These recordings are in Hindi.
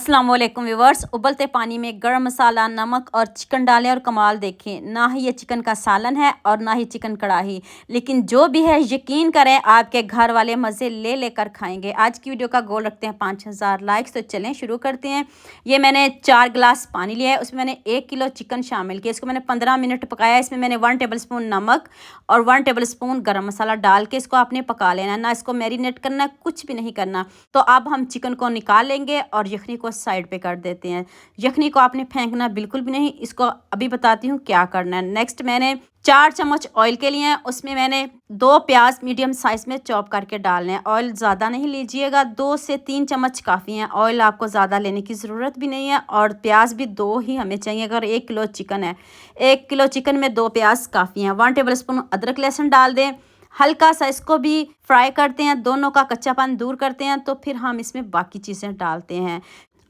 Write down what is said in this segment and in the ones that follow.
अस्सलाम वालेकुम व्यूवर्स। उबलते पानी में गरम मसाला, नमक और चिकन डालें और कमाल देखें। ना ही ये चिकन का सालन है और ना ही चिकन कढ़ाई, लेकिन जो भी है यकीन करें आपके घर वाले मज़े ले लेकर खाएंगे। आज की वीडियो का गोल रखते हैं 5000 लाइक्स। तो चलें शुरू करते हैं। ये मैंने 4 गिलास पानी लिया है, उसमें मैंने 1 किलो चिकन शामिल किया। इसको मैंने 15 मिनट पकाया। इसमें मैंने 1 टेबल स्पून नमक और 1 टेबल स्पून गर्म मसाला डाल के इसको आपने पका लेना। ना इसको मैरिनेट करना, कुछ भी नहीं करना। तो अब हम चिकन को निकाल लेंगे और यखनी को साइड पे कर देते हैं। यखनी को आपने फेंकना बिल्कुल भी नहीं। इसको अभी बताती हूँ क्या करना है। नेक्स्ट मैंने 4 चम्मच ऑयल के लिए हैं, उसमें मैंने 2 प्याज मीडियम साइज में चॉप करके डालने हैं। ऑयल ज़्यादा नहीं लीजिएगा, 2 से 3 चम्मच काफ़ी है। ऑयल आपको ज़्यादा लेने की ज़रूरत भी नहीं है और प्याज भी 2 ही हमें चाहिए। अगर 1 किलो चिकन है, 1 किलो चिकन में 2 प्याज काफ़ी हैं। 1 टेबल स्पून अदरक लहसुन डाल दें। हल्का सा इसको भी फ्राई करते हैं, दोनों का कच्चापन दूर करते हैं, तो फिर हम इसमें बाकी चीज़ें डालते हैं।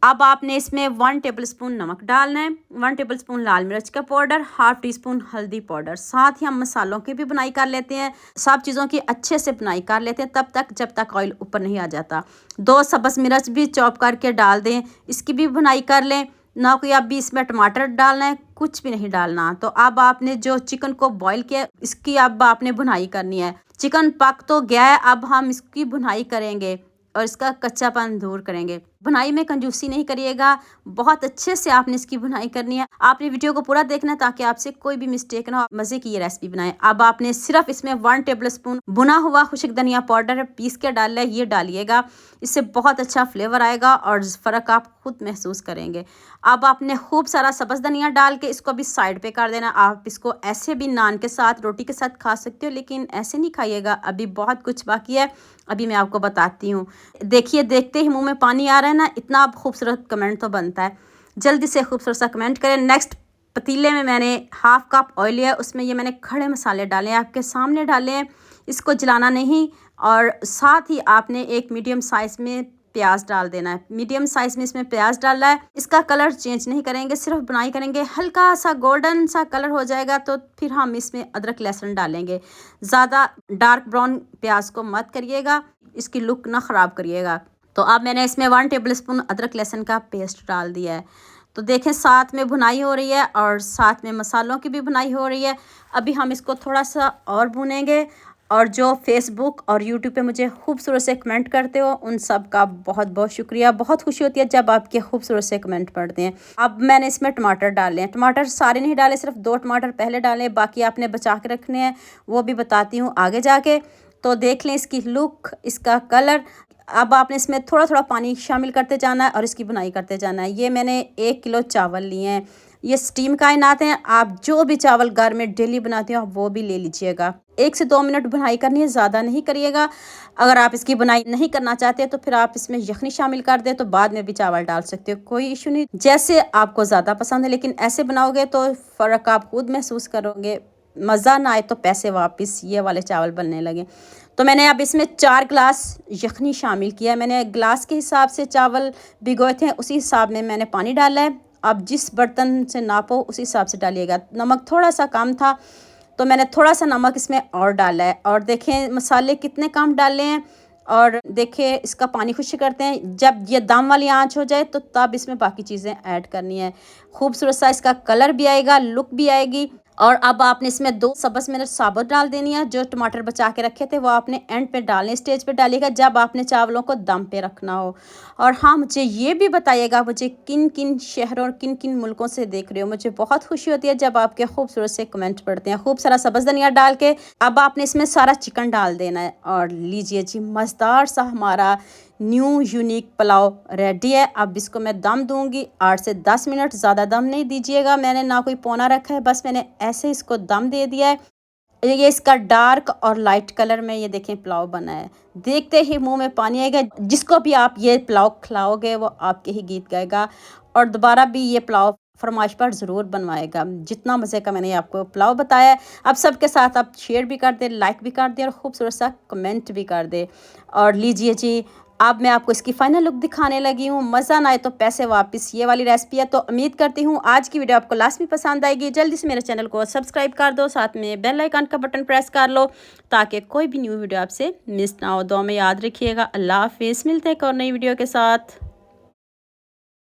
अब आपने इसमें 1 टेबल स्पून नमक डालना है, 1 टेबल स्पून लाल मिर्च का पाउडर, हाफ टी स्पून हल्दी पाउडर। साथ ही हम मसालों की भी बुनाई कर लेते हैं। सब चीज़ों की अच्छे से बुनाई कर लेते हैं तब तक जब तक ऑयल ऊपर नहीं आ जाता। 2 सब्ज़ मिर्च भी चॉप करके डाल दें, इसकी भी बुनाई कर लें। ना कोई अभी इसमें टमाटर डालना है, कुछ भी नहीं डालना। तो अब आपने जो चिकन को बॉईल किया, इसकी अब आपने बुनाई करनी है। चिकन पक तो गया है, अब हम इसकी बुनाई करेंगे और इसका कच्चापन दूर करेंगे। बुनाई में कंजूसी नहीं करिएगा, बहुत अच्छे से आपने इसकी बुनाई करनी है। आपने वीडियो को पूरा देखना है ताकि आपसे कोई भी मिस्टेक ना हो, मज़े की ये रेसिपी बनाएं। अब आपने सिर्फ इसमें 1 टेबल स्पून भुना हुआ खुश्क धनिया पाउडर पीस के डाला है, ये डालिएगा। इससे बहुत अच्छा फ्लेवर आएगा और फ़र्क आप खुद महसूस करेंगे। अब आपने खूब सारा सब्ज़ धनिया डाल के इसको भी साइड पे कर देना। आप इसको ऐसे भी नान के साथ, रोटी के साथ खा सकते हो, लेकिन ऐसे नहीं खाइएगा। अभी बहुत कुछ बाकी है, अभी मैं आपको बताती हूँ। देखिए, देखते ही मुंह में पानी आ रहा है ना, इतना अब खूबसूरत कमेंट तो बनता है। जल्दी से खूबसूरत सा कमेंट करें। नेक्स्ट पतीले में मैंने हाफ कप ऑयल लिया है, उसमें ये मैंने खड़े मसाले डाले हैं, आपके सामने डाले हैं। इसको जलाना नहीं और साथ ही आपने एक मीडियम साइज़ में प्याज डाल देना है। मीडियम साइज़ में इसमें प्याज डालना है। इसका कलर चेंज नहीं करेंगे, सिर्फ बुनाई करेंगे। हल्का सा गोल्डन सा कलर हो जाएगा तो फिर हम इसमें अदरक लहसुन डालेंगे। ज़्यादा डार्क ब्राउन प्याज को मत करिएगा, इसकी लुक ना ख़राब करिएगा। तो अब मैंने इसमें 1 टेबल स्पून अदरक लहसुन का पेस्ट डाल दिया है। तो देखें, साथ में भुनाई हो रही है और साथ में मसालों की भी भुनाई हो रही है। अभी हम इसको थोड़ा सा और भुनेंगे। और जो फेसबुक और यूट्यूब पे मुझे खूबसूरत से कमेंट करते हो, उन सब का बहुत बहुत शुक्रिया। बहुत खुशी होती है जब आपके खूबसूरत से कमेंट पढ़ते हैं। अब मैंने इसमें टमाटर डाले हैं। टमाटर सारे नहीं डाले, सिर्फ 2 टमाटर पहले डालें, बाकी आपने बचा के रखने हैं, वो भी बताती हूँ आगे जाके। तो देख लें इसकी लुक, इसका कलर। अब आपने इसमें थोड़ा थोड़ा पानी शामिल करते जाना है और इसकी बुनाई करते जाना है। ये मैंने 1 किलो चावल लिए हैं, ये स्टीम कायनात हैं। आप जो भी चावल घर में डेली बनाते हो वो भी ले लीजिएगा। 1 से 2 मिनट बुनाई करनी है, ज़्यादा नहीं करिएगा। अगर आप इसकी बुनाई नहीं करना चाहते तो फिर आप इसमें यखनी शामिल कर दें, तो बाद में भी चावल डाल सकते हो, कोई इशू नहीं, जैसे आपको ज़्यादा पसंद है। लेकिन ऐसे बनाओगे तो फ़र्क आप खुद महसूस करोगे। मज़ा ना आए तो पैसे वापस, ये वाले चावल बनने लगे। तो मैंने अब इसमें 4 गिलास यखनी शामिल किया है। मैंने गिलास के हिसाब से चावल भिगोए थे, उसी हिसाब में मैंने पानी डाला है। आप जिस बर्तन से नापो उसी हिसाब से डालिएगा। नमक थोड़ा सा कम था तो मैंने थोड़ा सा नमक इसमें और डाला है। और देखें मसाले कितने कम डाले हैं। और देखिए, इसका पानी खुश करते हैं। जब ये दम वाली आंच हो जाए तो तब इसमें बाकी चीज़ें ऐड करनी है। खूबसूरत सा इसका कलर भी आएगा, लुक भी आएगी। और अब आपने इसमें 2 सब्ज़ मिर्च साबुत डाल देनी है। जो टमाटर बचा के रखे थे वो आपने एंड पे डालने, स्टेज पे डालिएगा जब आपने चावलों को दम पे रखना हो। और हाँ, मुझे ये भी बताइएगा मुझे किन किन शहरों और किन किन मुल्कों से देख रहे हो। मुझे बहुत खुशी होती है जब आपके खूबसूरत से कमेंट पढ़ते हैं। खूब सारा सब्ज़ धनिया डाल के अब आपने इसमें सारा चिकन डाल देना है। और लीजिए जी, मज़ेदार सा हमारा न्यू यूनिक पुलाव रेडी है। अब इसको मैं दम दूंगी 8 से 10 मिनट। ज़्यादा दम नहीं दीजिएगा, मैंने ना कोई पौना रखा है, बस मैंने ऐसे इसको दम दे दिया है। ये इसका डार्क और लाइट कलर में ये देखें पुलाव बना है। देखते ही मुंह में पानी आएगा। जिसको भी आप ये पुलाव खिलाओगे वो आपके ही गीत गाएगा और दोबारा भी ये पुलाव फरमाइश पर ज़रूर बनवाएगा। जितना मज़े का मैंने आपको पुलाव बताया है, अब सबके साथ आप शेयर भी कर दे, लाइक भी कर दे और खूबसूरत सा कमेंट भी कर दे। और लीजिए जी, अब मैं आपको इसकी फाइनल लुक दिखाने लगी हूँ। मज़ा ना आए तो पैसे वापस, ये वाली रेसिपी है। तो उम्मीद करती हूँ आज की वीडियो आपको लास्ट में पसंद आएगी। जल्दी से मेरे चैनल को सब्सक्राइब कर दो, साथ में बेल आइकन का बटन प्रेस कर लो ताकि कोई भी न्यू वीडियो आपसे मिस ना हो। दुआ में याद रखिएगा। अल्लाह हाफिज़। मिलते हैं एक और नई वीडियो के साथ।